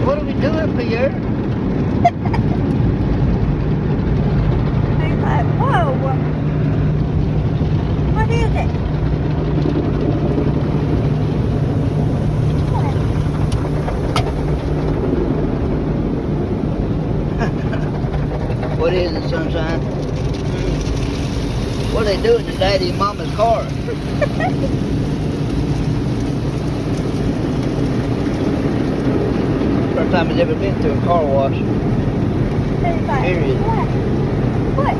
What are we doing, Pierre? He's like, whoa, what is it? What is it, Sunshine? What are they doing to Daddy and Mama's car? First time he's ever been to a car wash. He's like, Period. what?